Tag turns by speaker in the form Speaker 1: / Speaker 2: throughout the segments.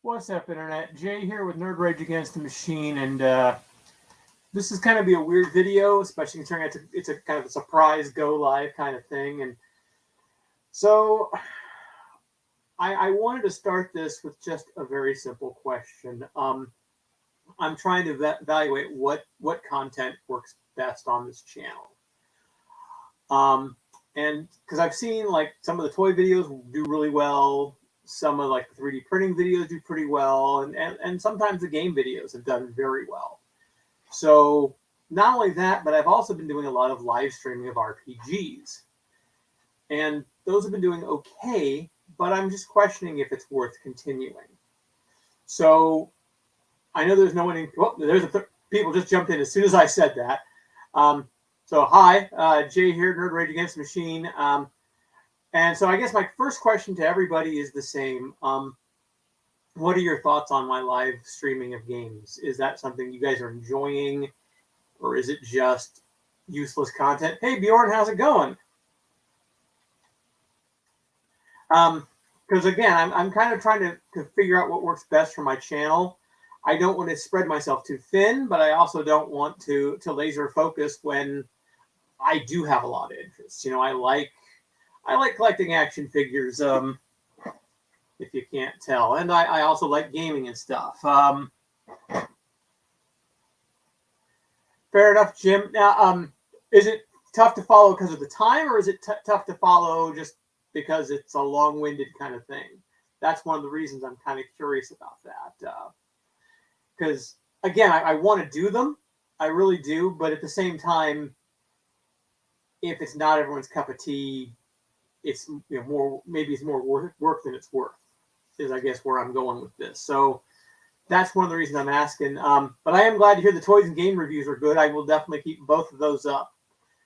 Speaker 1: What's up, Internet? Jay here with Nerd Rage Against the Machine, and this is kind of be a weird video, especially considering it's a kind of a surprise go live kind of thing. And so I wanted to start this with just a very simple question. I'm trying to evaluate what content works best on this channel. And because I've seen like some of the toy videos do really well, some of like the 3D printing videos do pretty well, and sometimes the game videos have done very well. So not only that, but I've also been doing a lot of live streaming of RPGs. And those have been doing okay, but I'm just questioning if it's worth continuing. So I know there's no one in, well, people just jumped in as soon as I said that. So hi, Jay here, Nerd Rage Against the Machine. And so I guess my first question to everybody is the same. What are your thoughts on my live streaming of games? Is that something you guys are enjoying, or is it just useless content? Hey, Bjorn, how's it going? Because again, I'm kind of trying to figure out what works best for my channel. I don't want to spread myself too thin, but I also don't want to laser focus when I do have a lot of interest. You know, I like collecting action figures, if you can't tell. And I also like gaming and stuff. Fair enough, Jim. Now, is it tough to follow because of the time, or is it tough to follow just because it's a long-winded kind of thing? That's one of the reasons I'm kind of curious about that. Because, again, I want to do them. I really do. But at the same time, if it's not everyone's cup of tea, it's more, maybe it's more work than it's worth, is I guess where I'm going with this. So that's one of the reasons I'm asking. But I am glad to hear the toys and game reviews are good. I will definitely keep both of those up.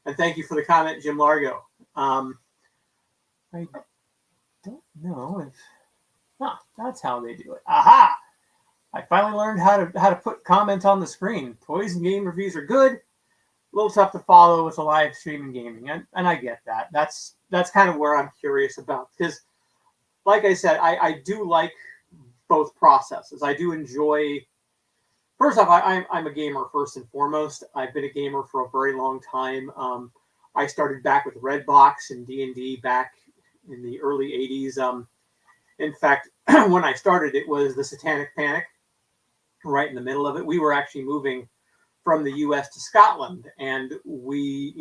Speaker 1: And thank you for the comment, Jim Largo. I don't know if that's how they do it. Aha! I finally learned how to put comments on the screen. Toys and game reviews are good. A little tough to follow with a live stream and gaming, and I get that. That's kind of where I'm curious about, because, like I said, I do like both processes. I do enjoy. First off, I'm a gamer first and foremost. I've been a gamer for a very long time. I started back with Redbox and D&D back in the early '80s. In fact, when I started, it was the Satanic Panic. Right in the middle of it, we were actually moving from the U.S. to Scotland, and we,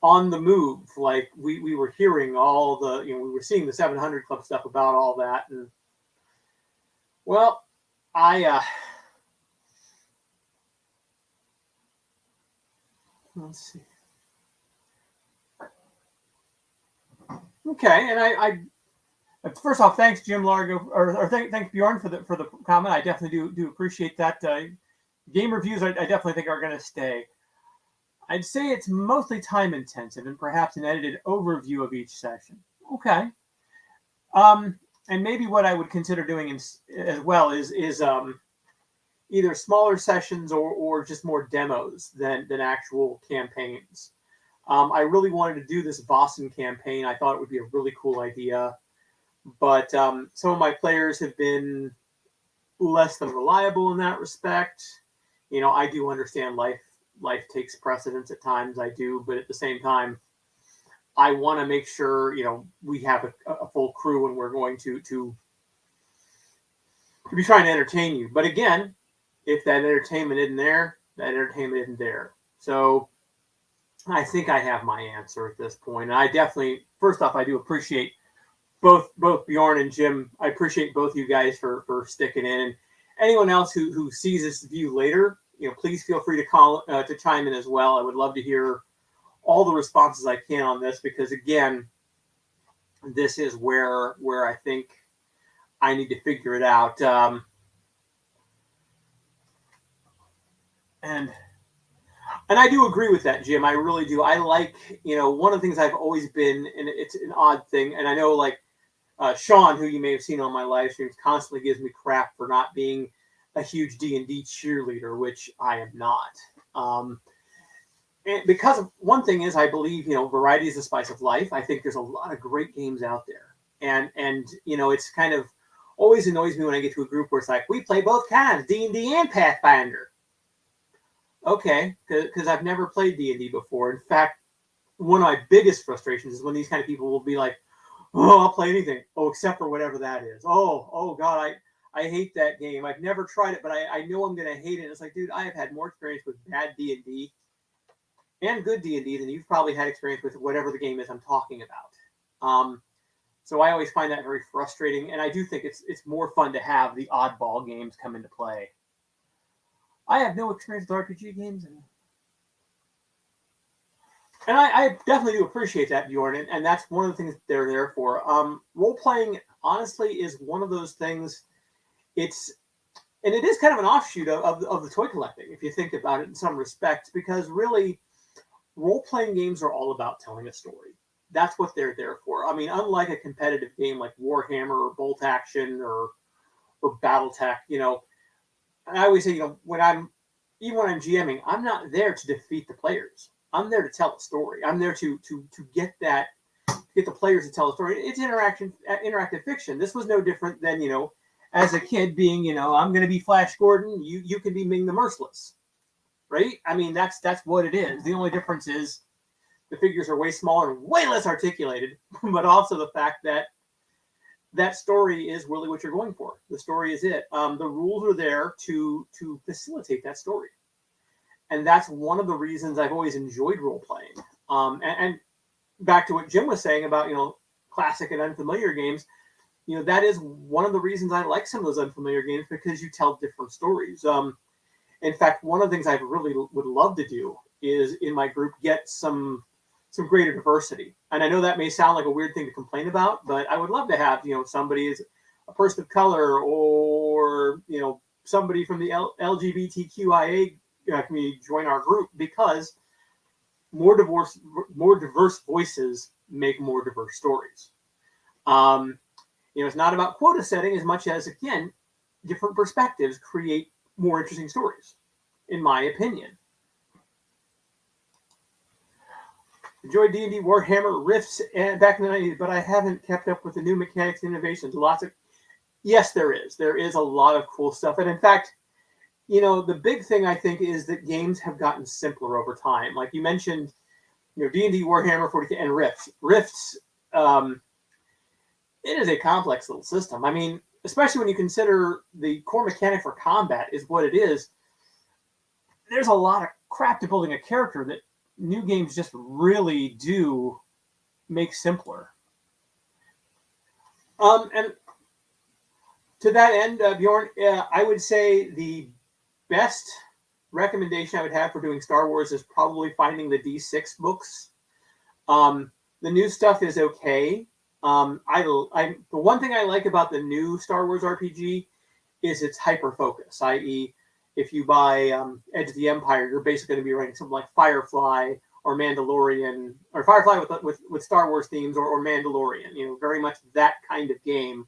Speaker 1: on the move, like we were hearing all the, we were seeing the 700 Club stuff about all that, and well, let's see. Okay, and I first off, thanks Jim Largo, or thanks Bjorn for the comment. I definitely do appreciate that. Game reviews, I definitely think are going to stay. I'd say it's mostly time intensive and perhaps an edited overview of each session. Okay. And maybe what I would consider doing as well is either smaller sessions or just more demos than actual campaigns. I really wanted to do this Boston campaign. I thought it would be a really cool idea. But some of my players have been less than reliable in that respect. I do understand life takes precedence at times. I do, but at the same time, I want to make sure we have a full crew and we're going to be trying to entertain you. But again, if that entertainment isn't there, that entertainment isn't there. So I think I have my answer at this point. And I definitely, first off, I do appreciate both Bjorn and Jim. I appreciate both you guys for sticking in. And anyone else who sees this view later, please feel free to call to chime in as well. I would love to hear all the responses I can on this, because again, this is where I think I need to figure it out. And I do agree with that, Jim. I really do. I like, one of the things I've always been, and it's an odd thing, and I know like Sean, who you may have seen on my live streams, constantly gives me crap for not being a huge D&D cheerleader, which I am not. And because of, one thing is, I believe, variety is the spice of life. I think there's a lot of great games out there. And it's kind of always annoys me when I get to a group where it's like, we play both kinds, D&D and Pathfinder. Okay, because I've never played D&D before. In fact, one of my biggest frustrations is when these kind of people will be like, oh, I'll play anything. Oh, except for whatever that is. Oh God, I hate that game. I've never tried it, but I know I'm going to hate it. And it's like, dude, I have had more experience with bad D&D and good D&D than you've probably had experience with whatever the game is I'm talking about. So I always find that very frustrating, and I do think it's more fun to have the oddball games come into play. I have no experience with RPG games, and I definitely do appreciate that, Bjorn, and that's one of the things they're there for. Role-playing, honestly, is one of those things. And it is kind of an offshoot of the toy collecting, if you think about it in some respects, because really, role-playing games are all about telling a story. That's what they're there for. I mean, unlike a competitive game like Warhammer or Bolt Action or BattleTech, I always say, when I'm GMing, I'm not there to defeat the players. I'm there to tell a story. I'm there to get the players to tell a story. It's interactive fiction. This was no different than, as a kid being, I'm going to be Flash Gordon. You can be Ming the Merciless, right? I mean, that's what it is. The only difference is the figures are way smaller and way less articulated, but also the fact that story is really what you're going for. The story is it. The rules are there to facilitate that story. And that's one of the reasons I've always enjoyed role-playing. And back to what Jim was saying about, classic and unfamiliar games, that is one of the reasons I like some of those unfamiliar games, because you tell different stories. In fact, one of the things I really would love to do is in my group get some greater diversity. And I know that may sound like a weird thing to complain about, but I would love to have, somebody is a person of color, or, somebody from the LGBTQIA community join our group, because more diverse voices make more diverse stories. It's not about quota setting as much as, again, different perspectives create more interesting stories, in my opinion. Enjoyed D&D, Warhammer, Rifts back in the 90s, but I haven't kept up with the new mechanics and innovations. Yes, there is. There is a lot of cool stuff. And in fact, the big thing I think is that games have gotten simpler over time. Like you mentioned, D&D, Warhammer 40K, and Rifts. Rifts, it is a complex little system. I mean, especially when you consider the core mechanic for combat is what it is. There's a lot of crap to building a character that new games just really do make simpler. And to that end, Bjorn, I would say the best recommendation I would have for doing Star Wars is probably finding the D6 books. The new stuff is okay. The one thing I like about the new Star Wars RPG is its hyper focus, i.e., if you buy Edge of the Empire, you're basically going to be writing something like Firefly or Mandalorian, or Firefly with Star Wars themes, or Mandalorian. Very much that kind of game,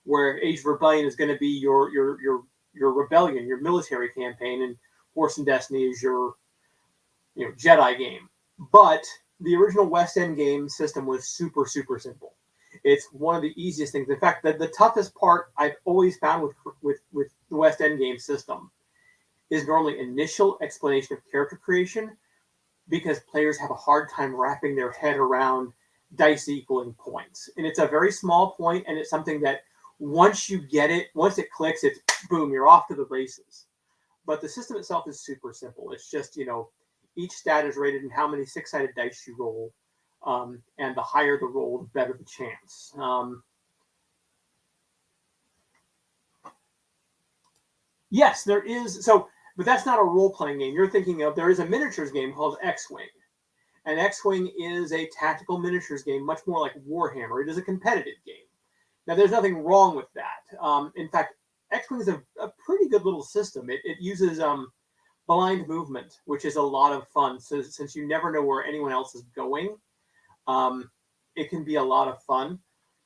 Speaker 1: where Age of Rebellion is going to be your rebellion, your military campaign, and Force and Destiny is your Jedi game. But the original West End game system was super, super simple. It's one of the easiest things. In fact, the toughest part I've always found with the West End game system is normally initial explanation of character creation, because players have a hard time wrapping their head around dice equaling points. And it's a very small point, and it's something that once it clicks, it's boom, you're off to the races. But the system itself is super simple. It's just, each stat is rated in how many six-sided dice you roll. And the higher the roll, the better the chance. Yes, there is. But that's not a role-playing game. You're thinking of, there is a miniatures game called X-Wing. And X-Wing is a tactical miniatures game, much more like Warhammer. It is a competitive game. Now, there's nothing wrong with that. In fact, X-Wing is a pretty good little system. It uses blind movement, which is a lot of fun. So since you never know where anyone else is going, it can be a lot of fun.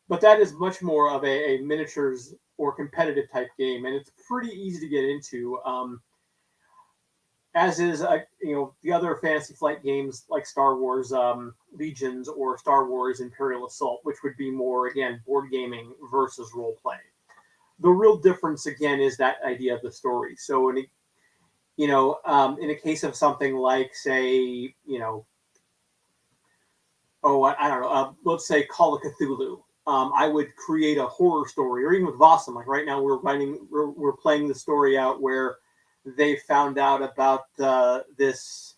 Speaker 1: But that is much more of a miniatures or competitive type game, and it's pretty easy to get into. As is, the other Fantasy Flight games like Star Wars Legions or Star Wars Imperial Assault, which would be more, again, board gaming versus role playing. The real difference again is that idea of the story. So in a case of something like, say, I don't know, let's say Call of Cthulhu. I would create a horror story, or even with Vossum. Like right now, we're playing the story out where they found out about this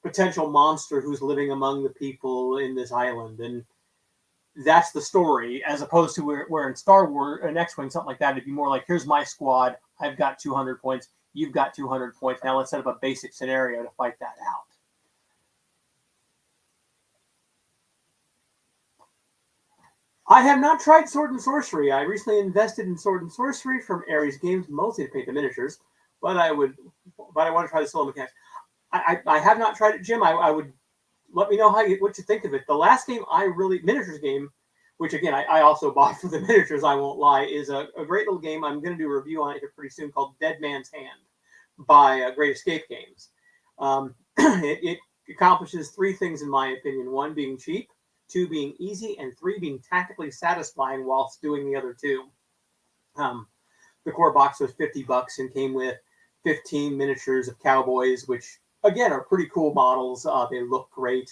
Speaker 1: potential monster who's living among the people in this island, and that's the story. As opposed to where in Star Wars, an X-wing, something like that, it'd be more like, here's my squad. I've got 200 points. You've got 200 points. Now let's set up a basic scenario to fight that out. I have not tried Sword and Sorcery. I recently invested in Sword and Sorcery from Ares Games, mostly to paint the miniatures, but I want to try the solo mechanics. I have not tried it, Jim. I would let me know what you think of it. The last game miniatures game, which again I also bought for the miniatures, I won't lie, is a great little game. I'm going to do a review on it here pretty soon, called Dead Man's Hand by Great Escape Games. It accomplishes three things in my opinion: one, being cheap; two, being easy; and three, being tactically satisfying whilst doing the other two. The core box was $50 and came with 15 miniatures of cowboys, which again are pretty cool models. They look great.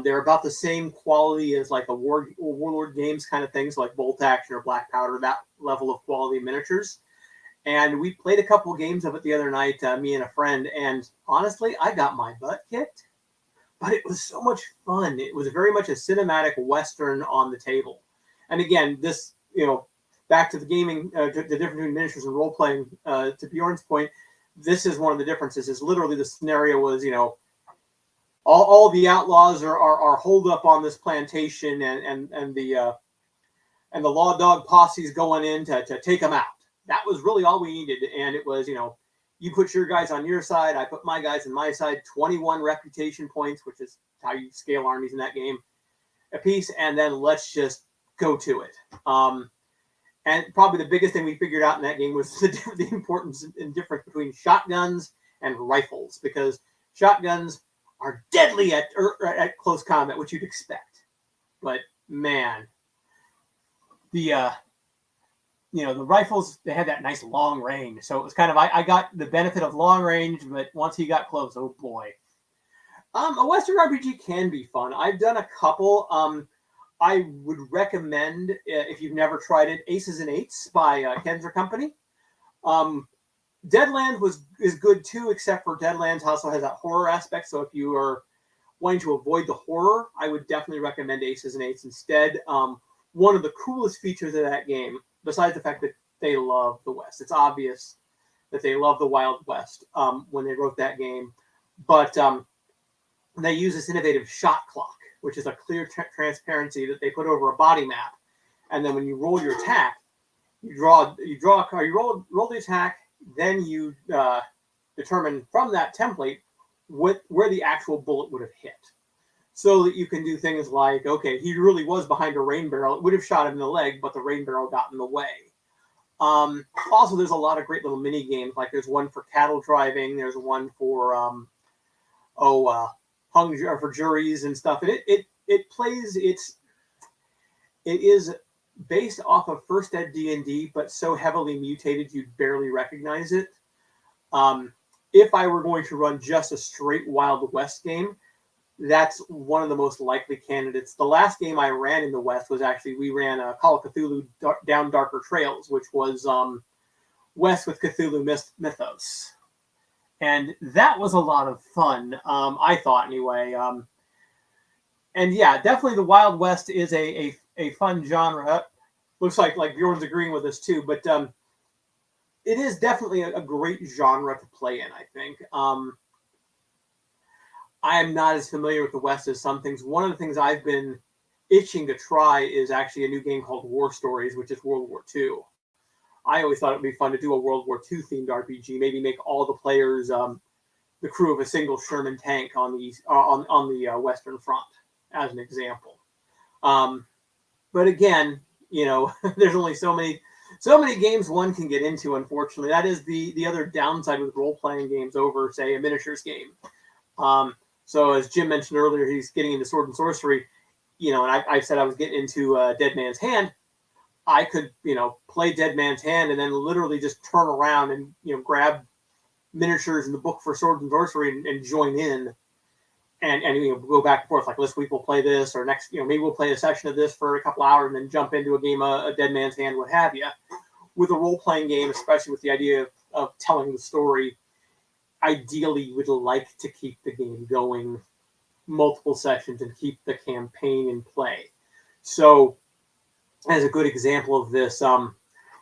Speaker 1: They're about the same quality as like a Warlord Games kind of things, like Bolt Action or Black Powder, that level of quality miniatures. And we played a couple of games of it the other night, me and a friend, and honestly, I got my butt kicked. But it was so much fun. It was very much a cinematic Western on the table. And again, this, back to the gaming, the difference between miniatures and role-playing, to Bjorn's point, this is one of the differences, is literally the scenario was, all the outlaws are holed up on this plantation, and the law dog posse's going in to take them out. That was really all we needed. And it was, you put your guys on your side, I put my guys on my side, 21 reputation points, which is how you scale armies in that game, a piece, and then let's just go to it. And probably the biggest thing we figured out in that game was the importance and difference between shotguns and rifles, because shotguns are deadly at close combat, which you'd expect. But man, the rifles, they had that nice long range. So it was kind of, I got the benefit of long range, but once he got close, oh boy. A Western RPG can be fun. I've done a couple. I would recommend, if you've never tried it, Aces and Eights by Kenzer Company. Deadlands is good too, except for Deadlands also has that horror aspect. So if you are wanting to avoid the horror, I would definitely recommend Aces and Eights instead. One of the coolest features of that game, besides the fact that they love the West, it's obvious that they love the Wild West when they wrote that game, but they use this innovative shot clock, which is a clear transparency that they put over a body map, and then when you roll your attack, you roll the attack, then you determine from that template where the actual bullet would have hit, so that you can do things like, okay, he really was behind a rain barrel. It would have shot him in the leg, but the rain barrel got in the way. Also, there's a lot of great little mini games. Like there's one for cattle driving. There's one for hung for juries and stuff. And it is based off of First Ed D&D, but so heavily mutated you'd barely recognize it. If I were going to run just a straight Wild West game, that's one of the most likely candidates. The last game I ran in the West was actually, we ran a Call of Cthulhu Down Darker Trails, which was West with Cthulhu mythos. And that was a lot of fun, I thought anyway. And yeah, definitely the Wild West is a fun genre. Looks like Bjorn's agreeing with us too, but it is definitely a great genre to play in, I think. I am not as familiar with the West as some things. One of the things I've been itching to try is actually a new game called War Stories, which is World War II. I always thought it would be fun to do a World War II themed RPG. Maybe make all the players the crew of a single Sherman tank on the Western Front, as an example. But again, there's only so many games one can get into. Unfortunately, that is the other downside with role playing games over, say, a miniatures game. So as Jim mentioned earlier, he's getting into Sword and Sorcery, and I said I was getting into Dead Man's Hand. I could, play Dead Man's Hand and then literally just turn around and, grab miniatures in the book for Swords and Sorcery and join in and go back and forth. Like this week we'll play this, or next, maybe we'll play a session of this for a couple hours and then jump into a game of Dead Man's Hand, what have you. With a role-playing game, especially with the idea of telling the story, ideally you would like to keep the game going multiple sessions and keep the campaign in play. So as a good example of this,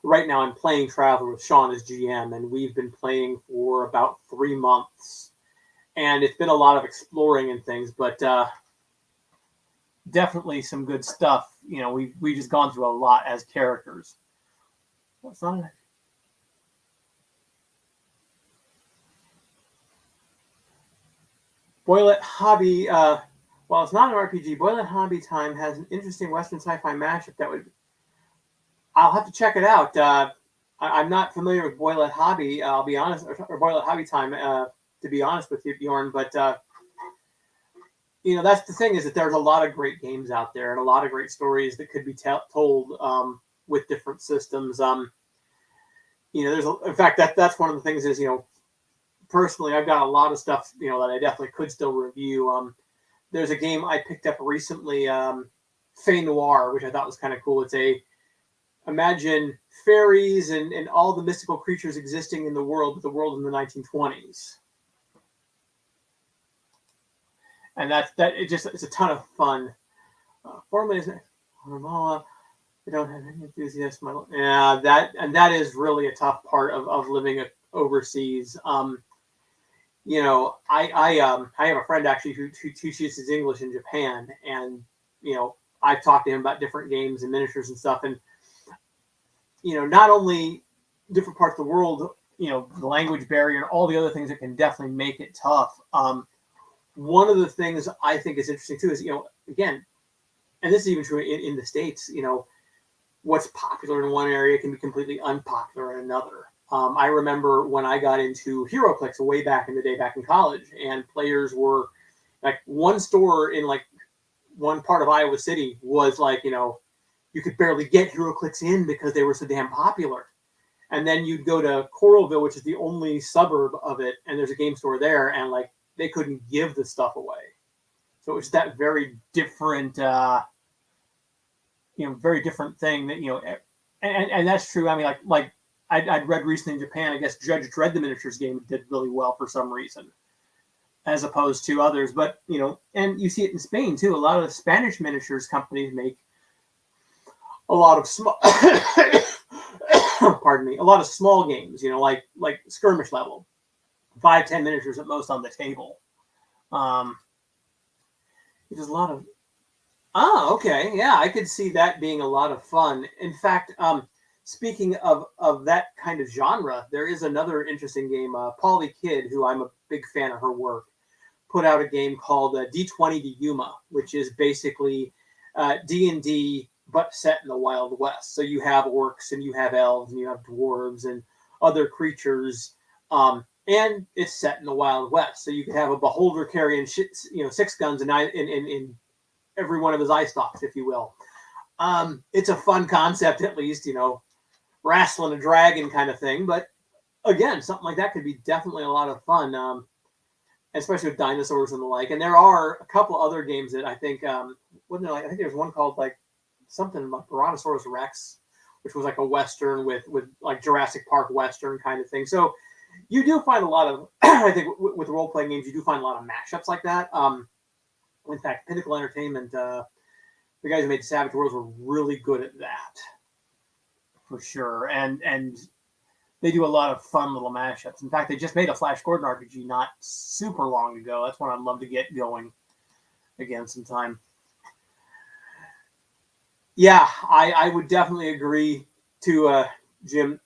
Speaker 1: right now I'm playing Traveler with Sean as GM, and we've been playing for about 3 months. And it's been a lot of exploring and things, but definitely some good stuff. We've just gone through a lot as characters. What's on it? Boylet Hobby, while it's not an RPG, Boylet Hobby Time has an interesting Western sci-fi mashup that would... I'll have to check it out. I'm not familiar with Boylet Hobby, I'll be honest, or Boylet Hobby Time, to be honest with you, Bjorn, but, that's the thing, is that there's a lot of great games out there and a lot of great stories that could be told with different systems. In fact, that's one of the things is, personally, I've got a lot of stuff, that I definitely could still review. There's a game I picked up recently, Fey Noir, which I thought was kind of cool. It's imagine fairies and all the mystical creatures existing in the world, but the world in the 1920s. And it's a ton of fun. Formerly, I don't have any enthusiasm. Yeah, that is really a tough part of living overseas. I have a friend actually who teaches his English in Japan, and I've talked to him about different games and miniatures and stuff, and not only different parts of the world, the language barrier and all the other things that can definitely make it tough. One of the things I think is interesting too is again, and this is even true in the States. What's popular in one area can be completely unpopular in another. I remember when I got into HeroClix way back in the day, back in college, and players were like, one store in like one part of Iowa City was like, you could barely get HeroClix in because they were so damn popular. And then you'd go to Coralville, which is the only suburb of it, and there's a game store there, and like they couldn't give the stuff away. So it was that very different, very different thing that, and that's true. I mean, like I'd read recently in Japan, I guess Judge Dredd the miniatures game did really well for some reason, as opposed to others. But, and you see it in Spain too. A lot of the Spanish miniatures companies make a lot of small, pardon me, a lot of small games, like skirmish level, 5-10 miniatures at most on the table. There's a lot of, okay. Yeah, I could see that being a lot of fun. In fact, speaking of that kind of genre, there is another interesting game. Polly Kidd, who I'm a big fan of her work, put out a game called D20 to Yuma, which is basically D&D, but set in the Wild West. So you have orcs and you have elves and you have dwarves and other creatures, and it's set in the Wild West. So you could have a beholder carrying 6 guns in every one of his eye stalks, if you will. It's a fun concept, at least, wrestling a dragon kind of thing. But again, something like that could be definitely a lot of fun, especially with dinosaurs and the like. And there are a couple other games that I think, I think there's one called like something like Brontosaurus Rex, which was like a Western with like Jurassic Park Western kind of thing. So you do find a lot of, I think with role-playing games, you do find a lot of mashups like that. In fact, Pinnacle Entertainment, the guys who made Savage Worlds were really good at that, for sure. And they do a lot of fun little mashups. In fact, they just made a Flash Gordon RPG not super long ago. That's one I'd love to get going again sometime. Yeah, I would definitely agree to Jim.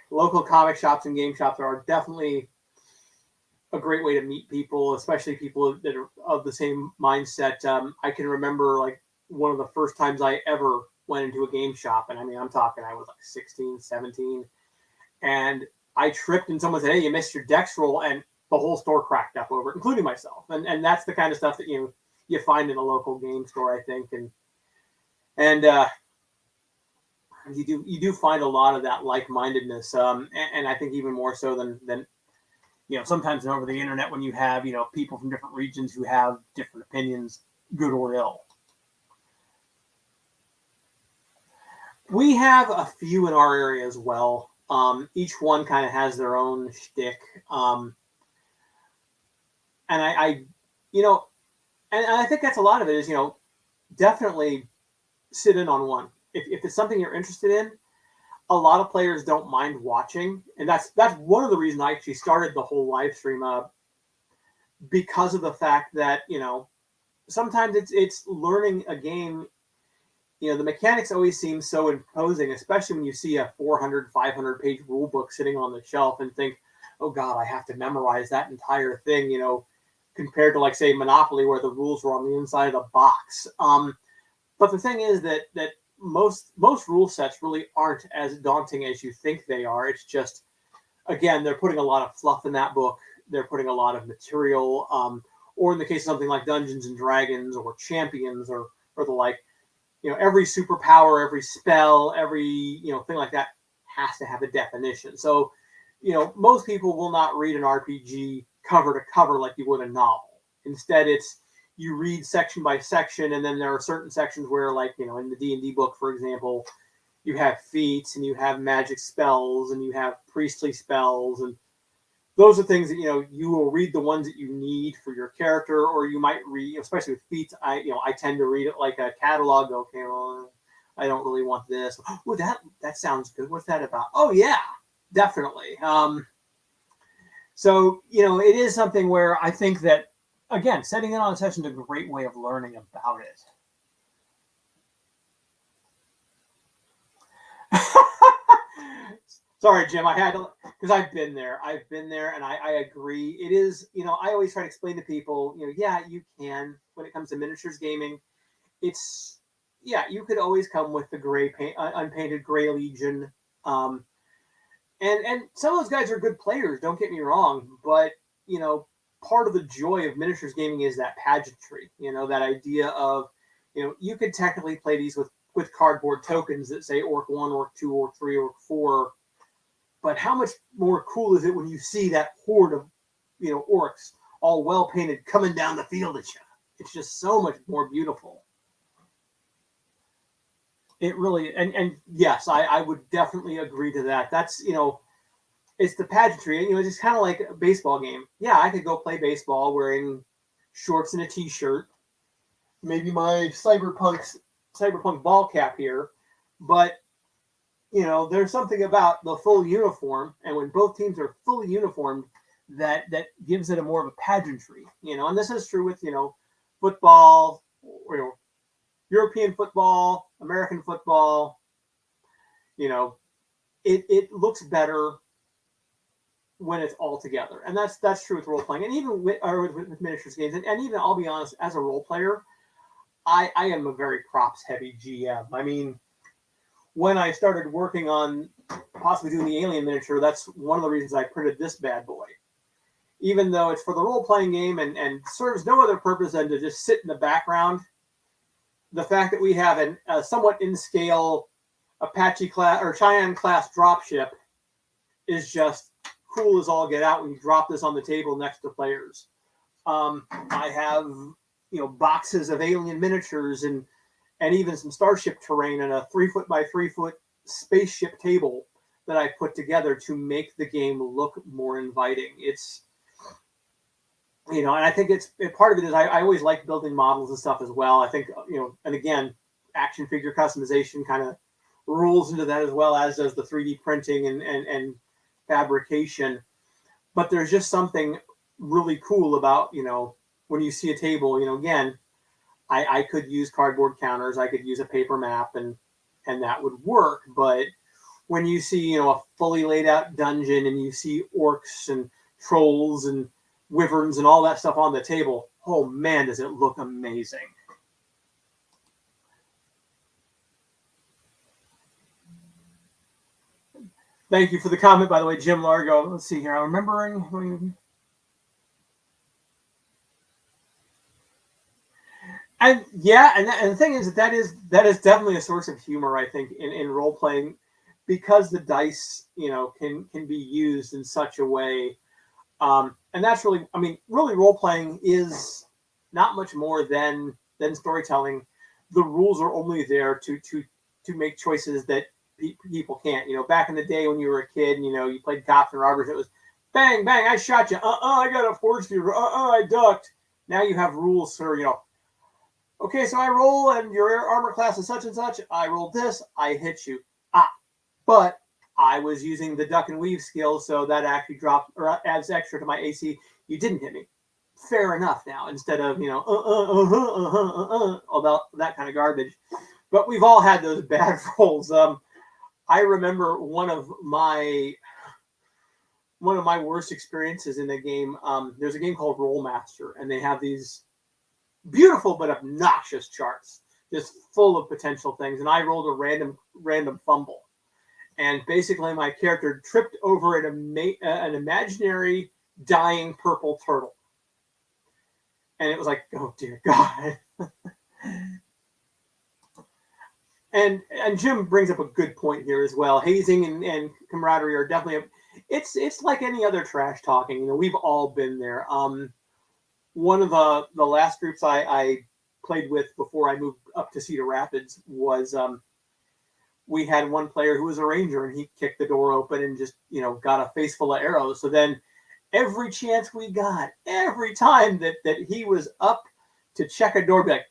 Speaker 1: Local comic shops and game shops are definitely a great way to meet people, especially people that are of the same mindset. I can remember like one of the first times I ever went into a game shop, and I mean, I'm talking, I was like 16, 17, and I tripped and someone said, "Hey, you missed your dex roll," and the whole store cracked up over it, including myself. And that's the kind of stuff that you find in a local game store, I think. And you do find a lot of that like-mindedness, and I think even more so than sometimes over the internet when you have people from different regions who have different opinions, good or ill. We have a few in our area as well. Each one kind of has their own shtick, and I think that's a lot of it is definitely sit in on one if it's something you're interested in. A lot of players don't mind watching, and that's one of the reasons I actually started the whole live stream because of the fact that sometimes it's learning a game. The mechanics always seem so imposing, especially when you see a 400, 500 page rule book sitting on the shelf and think, oh God, I have to memorize that entire thing, compared to like say Monopoly where the rules were on the inside of the box. But the thing is that most rule sets really aren't as daunting as you think they are. It's just, again, they're putting a lot of fluff in that book. They're putting a lot of material, or in the case of something like Dungeons and Dragons or Champions or the like, every superpower, every spell, every thing like that has to have a definition. So, most people will not read an RPG cover to cover like you would a novel. Instead, it's you read section by section, and then there are certain sections where, like in the D&D book, for example, you have feats and you have magic spells and you have priestly spells, and those are things that you will read the ones that you need for your character, or you might read, especially with feats. I tend to read it like a catalog. Okay, well, I don't really want this. Oh, that sounds good. What's that about? Oh yeah, definitely. So it is something where I think that, again, setting in on a session is a great way of learning about it. Sorry, Jim, I had to, because I've been there, and I agree. It is, I always try to explain to people, yeah, you can, when it comes to miniatures gaming, it's, yeah, you could always come with the gray paint, unpainted gray Legion, and some of those guys are good players, don't get me wrong, but, part of the joy of miniatures gaming is that pageantry, that idea of, you could technically play these with cardboard tokens that say Orc 1, Orc 2, Orc 3, Orc 4, but how much more cool is it when you see that horde of, orcs all well painted coming down the field at you? It's just so much more beautiful. It really, and yes, I would definitely agree to that. That's, it's the pageantry. It's just kind of like a baseball game. Yeah, I could go play baseball wearing shorts and a t-shirt, maybe my cyberpunk ball cap here, but there's something about the full uniform, and when both teams are fully uniformed, that gives it a more of a pageantry, and this is true with, football, or European football, American football, it looks better when it's all together. And that's true with role playing, and even with miniatures games, and even, I'll be honest, as a role player, I am a very props heavy GM. I mean, when I started working on possibly doing the Alien miniature, that's one of the reasons I printed this bad boy. Even though it's for the role-playing game and serves no other purpose than to just sit in the background, the fact that we have a somewhat in-scale Apache class or Cheyenne class dropship is just cool as all get out when you drop this on the table next to players. I have boxes of Alien miniatures and even some Starship terrain and a 3-foot by 3-foot spaceship table that I put together to make the game look more inviting. It's, and I think part of it is I always like building models and stuff as well. I think, and again, action figure customization kind of rules into that as well, as does the 3D printing and fabrication. But there's just something really cool about, when you see a table, again, I could use cardboard counters, I could use a paper map, and that would work. But when you see, a fully laid out dungeon and you see orcs and trolls and wyverns and all that stuff on the table, oh man, does it look amazing. Thank you for the comment, by the way, Jim Largo. Let's see here. I'm remembering. And yeah, and the thing is that that is definitely a source of humor, I think, in role playing, because the dice, can be used in such a way. And that's really, I mean, really, role playing is not much more than storytelling. The rules are only there to make choices that people can't. Back in the day when you were a kid, and you played cops and robbers, it was bang bang, I shot you. I got a force fever. I ducked. Now you have rules for okay, so I roll, and your armor class is such and such. I rolled this. I hit you. But I was using the duck and weave skill, so that actually drops or adds extra to my AC. You didn't hit me. Fair enough now, instead of, all that kind of garbage. But we've all had those bad rolls. I remember one of my worst experiences in a game. There's a game called Rollmaster, and they have these beautiful but obnoxious charts, just full of potential things. And I rolled a random fumble. And basically, my character tripped over an imaginary dying purple turtle. And it was like, oh, dear God. and Jim brings up a good point here as well. Hazing and camaraderie are definitely, it's like any other trash talking. We've all been there. One of the last groups I played with before I moved up to Cedar Rapids was... we had one player who was a ranger, and he kicked the door open and just, got a face full of arrows. So then every chance we got, every time that he was up to check a door, be like,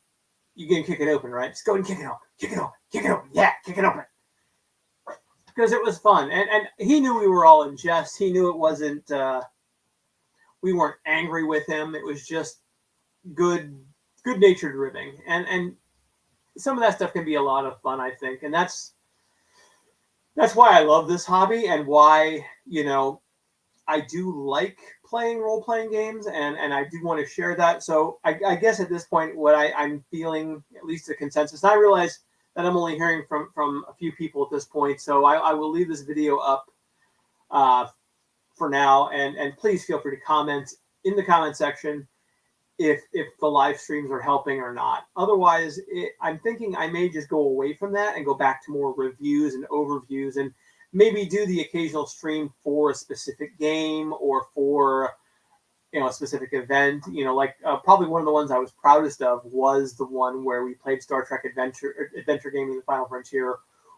Speaker 1: you can kick it open, right? Just go and kick it open. Kick it open. Kick it open. Yeah, kick it open. Because it was fun. And he knew we were all in jest. He knew it wasn't, we weren't angry with him. It was just good-natured ribbing. And some of that stuff can be a lot of fun, I think. And that's why I love this hobby, and why, I do like playing role-playing games, and I do want to share that. So I guess at this point, what I'm feeling, at least a consensus, and I realize that I'm only hearing from a few people at this point, so I will leave this video up for now, and please feel free to comment in the comment section if the live streams are helping or not. Otherwise, I'm thinking I may just go away from that and go back to more reviews and overviews, and maybe do the occasional stream for a specific game or for a specific event. Like probably one of the ones I was proudest of was the one where we played Star Trek Adventure Gaming: The Final Frontier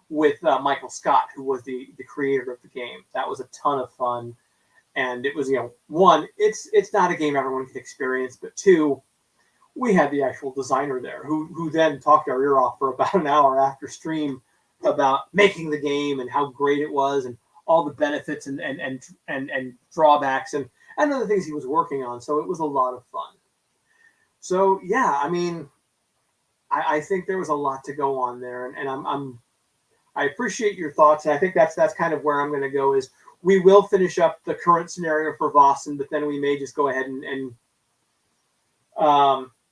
Speaker 1: with Michael Scott, who was the creator of the game. That was a ton of fun. And it was, one, it's not a game everyone can experience, but two, we had the actual designer there who then talked our ear off for about an hour after stream about making the game and how great it was and all the benefits and drawbacks and other things he was working on. So it was a lot of fun. So yeah, I mean, I think there was a lot to go on there, and I appreciate your thoughts, and I think that's kind of where I'm going to go. Is we will finish up the current scenario for Vossen, but then we may just go ahead and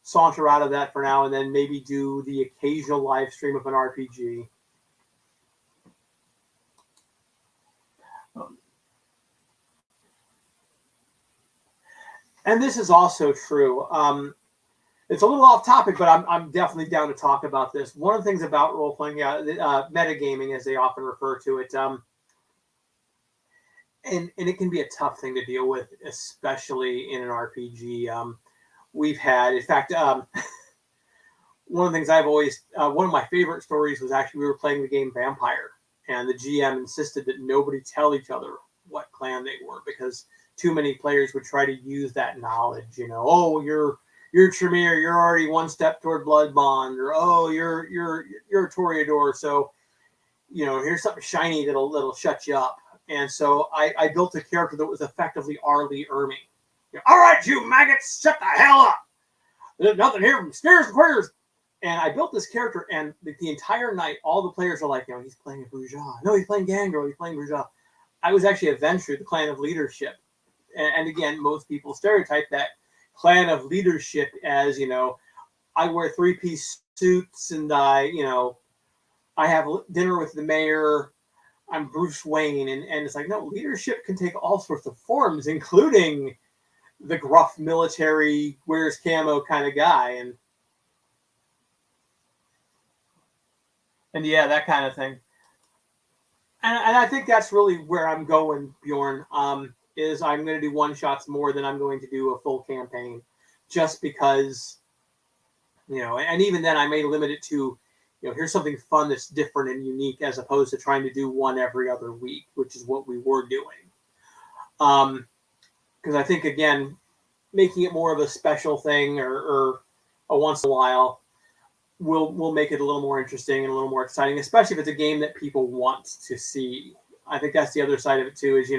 Speaker 1: saunter out of that for now, and then maybe do the occasional live stream of an RPG. And this is also true. It's a little off topic, but I'm definitely down to talk about this. One of the things about role-playing, metagaming, as they often refer to it, and it can be a tough thing to deal with, especially in an RPG. We've had, in fact, one of the things I've always, one of my favorite stories was actually we were playing the game Vampire, and the GM insisted that nobody tell each other what clan they were, because too many players would try to use that knowledge. Oh, you're Tremere, you're already one step toward Blood Bond, or oh, you're a Toreador, so here's something shiny that'll shut you up. And so I built a character that was effectively R. Lee Ermey. All right, you maggots, shut the hell up. There's nothing here from scares and queers. And I built this character, and the entire night, all the players are like, he's playing a bourgeois. No, he's playing Gangrel. He's playing bourgeois. I was actually a Ventrue, the clan of leadership. And again, most people stereotype that clan of leadership as, I wear 3-piece suits, and I have dinner with the mayor. I'm Bruce Wayne, and it's like, no, leadership can take all sorts of forms, including the gruff military, wears camo kind of guy. And and yeah, that kind of thing. And I think that's really where I'm going, Bjorn. Is I'm going to do one shots more than I'm going to do a full campaign, just because, and even then I may limit it to, here's something fun that's different and unique, as opposed to trying to do one every other week, which is what we were doing. Because I think, again, making it more of a special thing or a once in a while will make it a little more interesting and a little more exciting, especially if it's a game that people want to see. I think that's the other side of it too, is,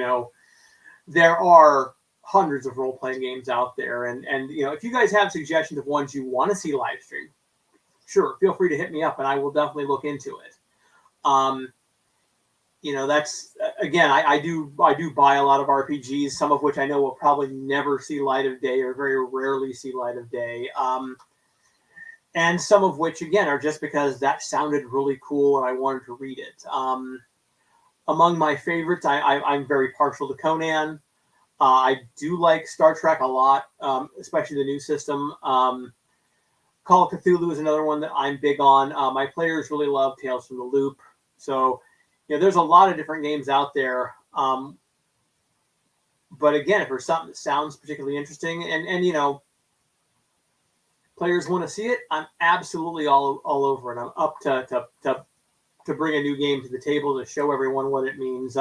Speaker 1: there are hundreds of role-playing games out there. And if you guys have suggestions of ones you want to see live stream, sure, feel free to hit me up and I will definitely look into it. That's, again, I do buy a lot of RPGs, some of which I know will probably never see light of day or very rarely see light of day. And some of which, again, are just because that sounded really cool and I wanted to read it. Among my favorites, I'm very partial to Conan. I do like Star Trek a lot, especially the new system. Call of Cthulhu is another one that I'm big on. My players really love Tales from the Loop. So, there's a lot of different games out there. But again, if there's something that sounds particularly interesting and players want to see it, I'm absolutely all over it. I'm up to bring a new game to the table to show everyone what it means.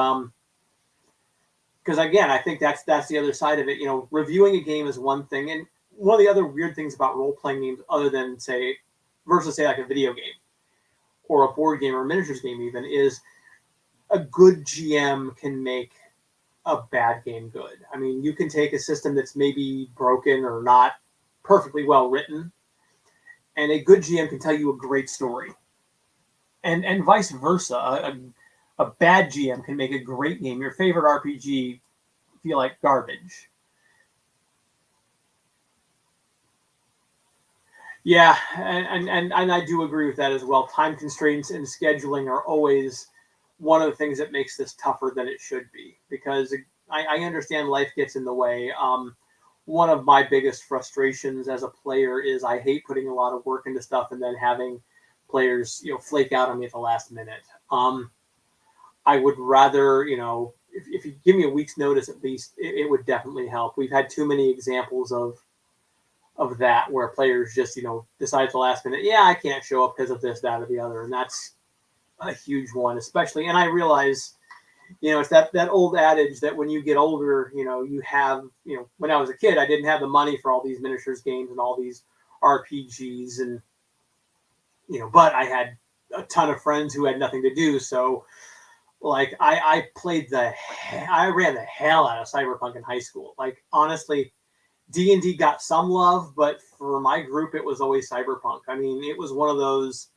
Speaker 1: Because again, I think that's the other side of it. Reviewing a game is one thing, and one of the other weird things about role-playing games, other than versus like a video game or a board game or a miniatures game, even, is a good GM can make a bad game good. I mean, you can take a system that's maybe broken or not perfectly well written, and a good GM can tell you a great story, and vice versa. A bad GM can make a great game, your favorite RPG, feel like garbage. Yeah, and I do agree with that as well. Time constraints and scheduling are always one of the things that makes this tougher than it should be, because I understand life gets in the way. One of my biggest frustrations as a player is I hate putting a lot of work into stuff and then having players, flake out on me at the last minute. I would rather, if you give me a week's notice at least, it would definitely help. We've had too many examples of that where players just, decide at the last minute, yeah, I can't show up because of this, that, or the other. And that's a huge one, especially. And I realize, it's that old adage that when you get older, you have, when I was a kid, I didn't have the money for all these miniatures games and all these RPGs and, but I had a ton of friends who had nothing to do. So like I ran the hell out of Cyberpunk in high school. Like, honestly, D&D got some love, but for my group, it was always Cyberpunk. I mean, it was one of those,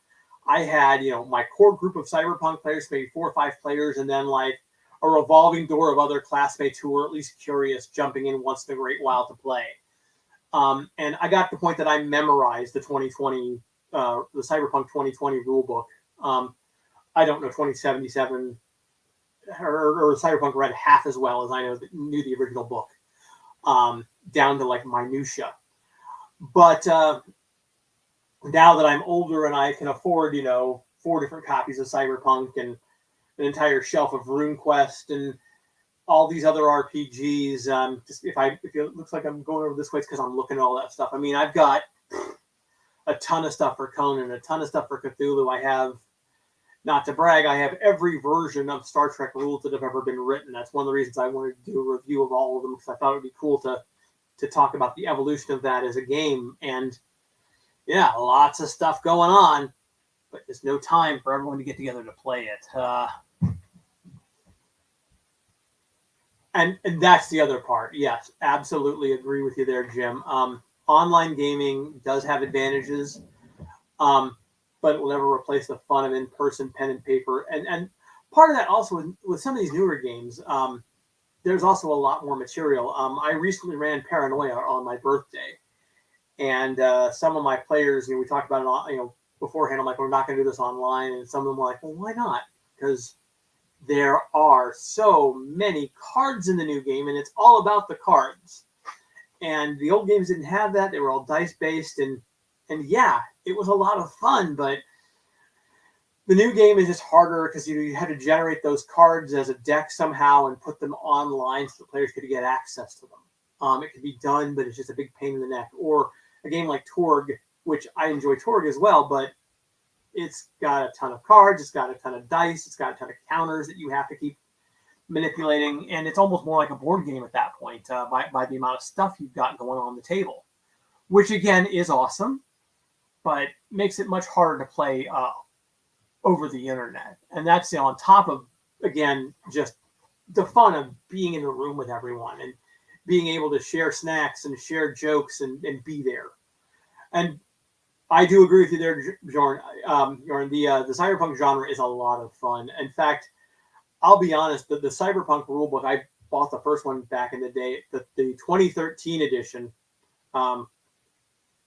Speaker 1: I had, my core group of Cyberpunk players, maybe 4 or 5 players, and then like a revolving door of other classmates who were at least curious, jumping in once in a great while to play. And I got to the point that I memorized the 2020, the Cyberpunk 2020 rule book. I don't know 2077 or Cyberpunk read half as well as I knew the original book, down to like minutia. But now that I'm older and I can afford, 4 different copies of Cyberpunk and an entire shelf of RuneQuest and all these other RPGs, just if it looks like I'm going over this way, it's because I'm looking at all that stuff. I mean, I've got a ton of stuff for Conan, a ton of stuff for Cthulhu. I have, not to brag, I have every version of Star Trek rules that have ever been written. That's one of the reasons I wanted to do a review of all of them, because I thought it would be cool to talk about the evolution of that as a game. And yeah, lots of stuff going on, but there's no time for everyone to get together to play it. And that's the other part. Yes, absolutely agree with you there, Jim. Online gaming does have advantages, but it will never replace the fun of in-person pen and paper. And part of that also with some of these newer games, there's also a lot more material. I recently ran Paranoia on my birthday, and some of my players, we talked about it, beforehand. I'm like, we're not going to do this online, and some of them were like, well, why not? Because there are so many cards in the new game, and it's all about the cards. And the old games didn't have that; they were all dice based, and yeah, it was a lot of fun, but The new game is just harder because you had to generate those cards as a deck somehow and put them online so the players could get access to them. It could be done, but it's just a big pain in the neck. Or a game like Torg, which I enjoy Torg as well, but it's got a ton of cards, it's got a ton of dice, it's got a ton of counters that you have to keep manipulating, and it's almost more like a board game at that point by the amount of stuff you've got going on the table, which again is awesome, but makes it much harder to play over the internet. And that's on top of, again, just the fun of being in the room with everyone and being able to share snacks and share jokes and be there. And I do agree with you there, Bjorn. The cyberpunk genre is a lot of fun. In fact, I'll be honest, the cyberpunk rulebook, I bought the first one back in the day, the 2013 edition.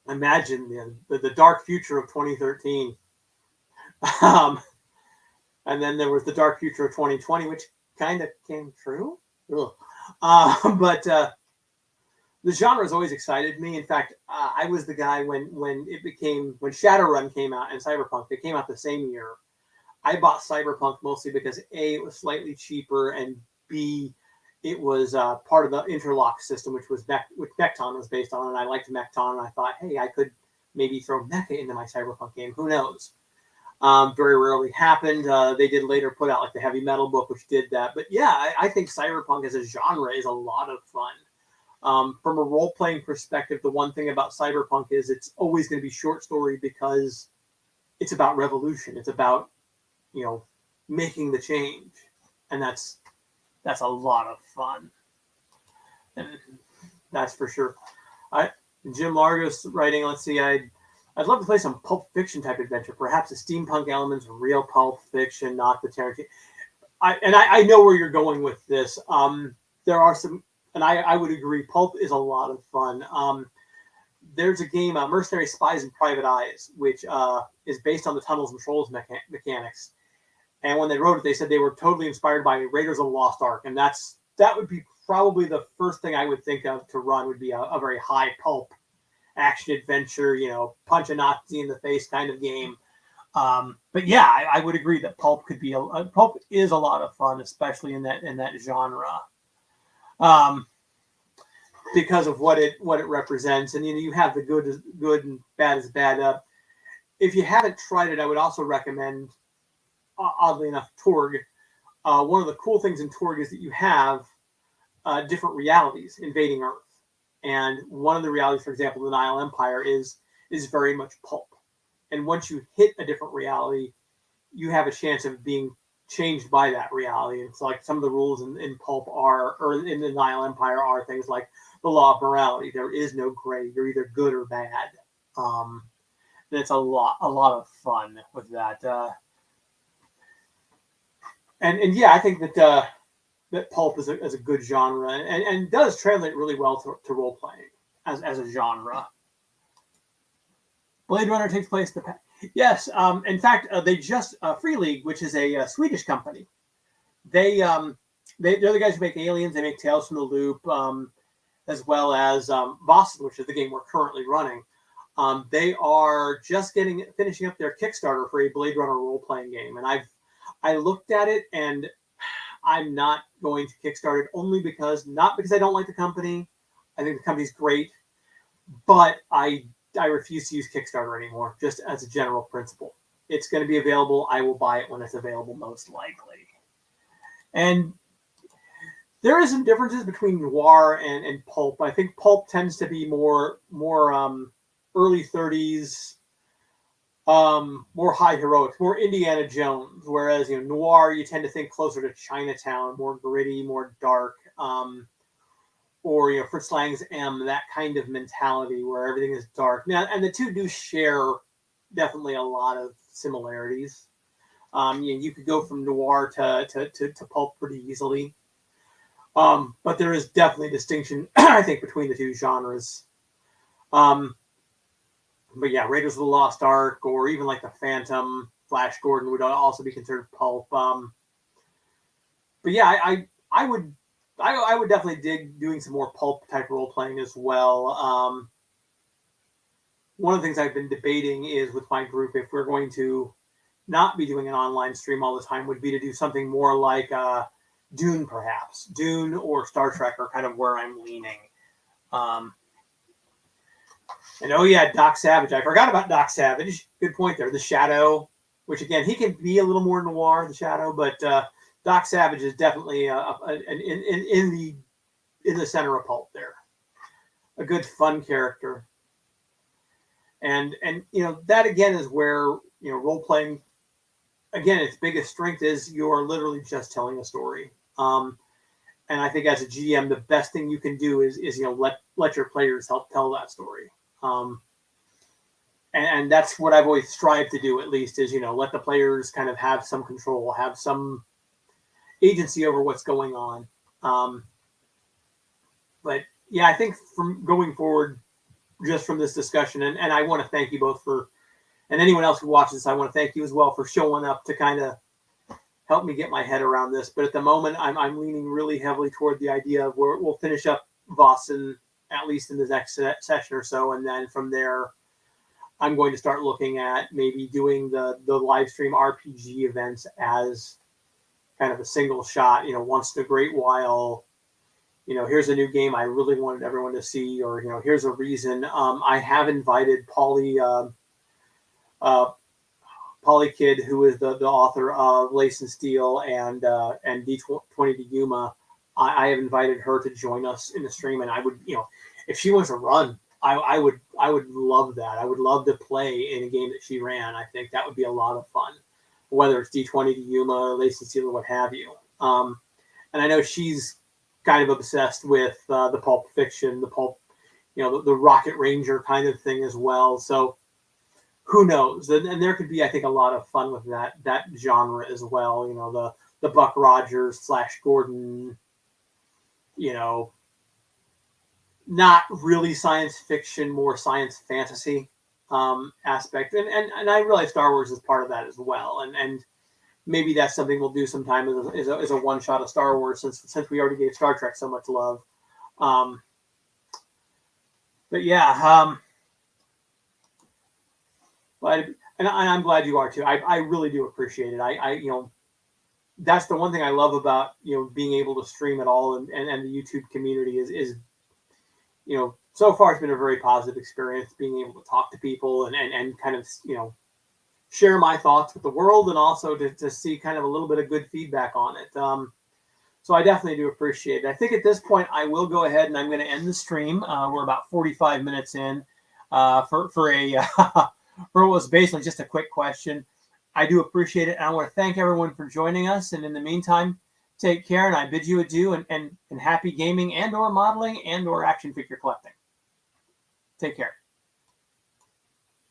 Speaker 1: Imagine the dark future of 2013. And then there was the dark future of 2020, which kind of came true. But the genre has always excited me. In fact, I was the guy when Shadowrun came out and Cyberpunk, they came out the same year. I bought Cyberpunk mostly because A, it was slightly cheaper, and B, it was part of the interlock system, which Mechton was based on, and I liked Mechton, and I thought, hey, I could maybe throw Mecha into my Cyberpunk game. Who knows? Very rarely happened. They did later put out like the heavy metal book, which did that. But yeah, I think cyberpunk as a genre is a lot of fun. From a role-playing perspective, the one thing about cyberpunk is it's always going to be short story because it's about revolution. It's about, making the change. And that's a lot of fun. And that's for sure. Jim Largo's writing, let's see, I'd love to play some pulp fiction type adventure, perhaps the steampunk elements of real pulp fiction, not the Tarantino. I know where you're going with this. There are some, and I would agree, pulp is a lot of fun. There's a game, Mercenary Spies and Private Eyes, which is based on the Tunnels and Trolls mechanics. And when they wrote it, they said they were totally inspired by Raiders of the Lost Ark, and that would be probably the first thing I would think of to run would be a very high pulp action adventure, punch a Nazi in the face kind of game. But yeah, I would agree that pulp could be pulp is a lot of fun, especially in that genre, because of what it represents. And you have the good and bad is bad. If you haven't tried it, I would also recommend, oddly enough, Torg. One of the cool things in Torg is that you have different realities invading Earth. And one of the realities, for example, the Nile Empire is very much pulp. And once you hit a different reality, you have a chance of being changed by that reality. And so like some of the rules in pulp or in the Nile Empire are things like the law of morality. There is no gray. You're either good or bad. And it's a lot of fun with that. And yeah, I think that pulp is a good genre and does translate really well to role playing as a genre. Blade Runner takes place yes. In fact, they just Free League, which is a Swedish company. They're the guys who make Aliens. They make Tales from the Loop, as well as Boston, which is the game we're currently running. They are just finishing up their Kickstarter for a Blade Runner role playing game, and I looked at it and I'm not going to Kickstart it not because I don't like the company. I think the company's great, but I refuse to use Kickstarter anymore, just as a general principle. It's going to be available. I will buy it when it's available, most likely. And there is some differences between noir and pulp. I think pulp tends to be more early 30s, more high heroics, more Indiana Jones, whereas noir you tend to think closer to Chinatown, more gritty, more dark, or Fritz Lang's M, that kind of mentality where everything is dark. Now, and the two do share definitely a lot of similarities. You could go from noir to pulp pretty easily, but there is definitely distinction, I think, between the two genres. But yeah, Raiders of the Lost Ark, or even like the Phantom, Flash Gordon would also be considered pulp. But yeah, I would definitely dig doing some more pulp type role playing as well. One of the things I've been debating is with my group if we're going to not be doing an online stream all the time would be to do something more like Dune, perhaps. Dune or Star Trek are kind of where I'm leaning. And oh yeah, Doc Savage. I forgot about Doc Savage. Good point there. The Shadow, which again, he can be a little more noir, the Shadow, but Doc Savage is definitely in the center of Pulp there. A good fun character. And that again is where role playing, again, its biggest strength is you're literally just telling a story. And I think as a GM, the best thing you can do is let your players help tell that story. And that's what I've always strived to do, at least, is let the players kind of have some control, have some agency over what's going on. But yeah, I think from going forward, just from this discussion, and I want to thank you both and anyone else who watches this, I want to thank you as well for showing up to kind of help me get my head around this. But at the moment, I'm leaning really heavily toward the idea of where we'll finish up Vossen, at least in the next session or so, and then from there, I'm going to start looking at maybe doing the live stream RPG events as kind of a single shot, once in a great while. Here's a new game I really wanted everyone to see, or here's a reason. I have invited Polly Kid, who is the author of Lace and Steel and D20 to Yuma. I have invited her to join us in the stream, and I would, if she wants to run, I would love that. I would love to play in a game that she ran. I think that would be a lot of fun, whether it's D20 to Yuma, Lace and Steel, or what have you. And I know she's kind of obsessed with the pulp fiction, the pulp, the Rocket Ranger kind of thing as well. So who knows? And there could be, I think, a lot of fun with that genre as well. The Buck Rogers / Gordon, not really science fiction, more science fantasy aspect. And I realize Star Wars is part of that as well. And maybe that's something we'll do sometime is a one shot of Star Wars, since we already gave Star Trek so much love. But yeah, and I'm glad you are too. I really do appreciate it. I that's the one thing I love about being able to stream at all, and the YouTube community is so far it's been a very positive experience, being able to talk to people and kind of share my thoughts with the world, and also to see kind of a little bit of good feedback on it. So I definitely do appreciate it. I think at this point I will go ahead and I'm going to end the stream. We're about 45 minutes in for what was basically just a quick question. I do appreciate it. And I want to thank everyone for joining us. And in the meantime, take care. And I bid you adieu and happy gaming and or modeling and or action figure collecting. Take care.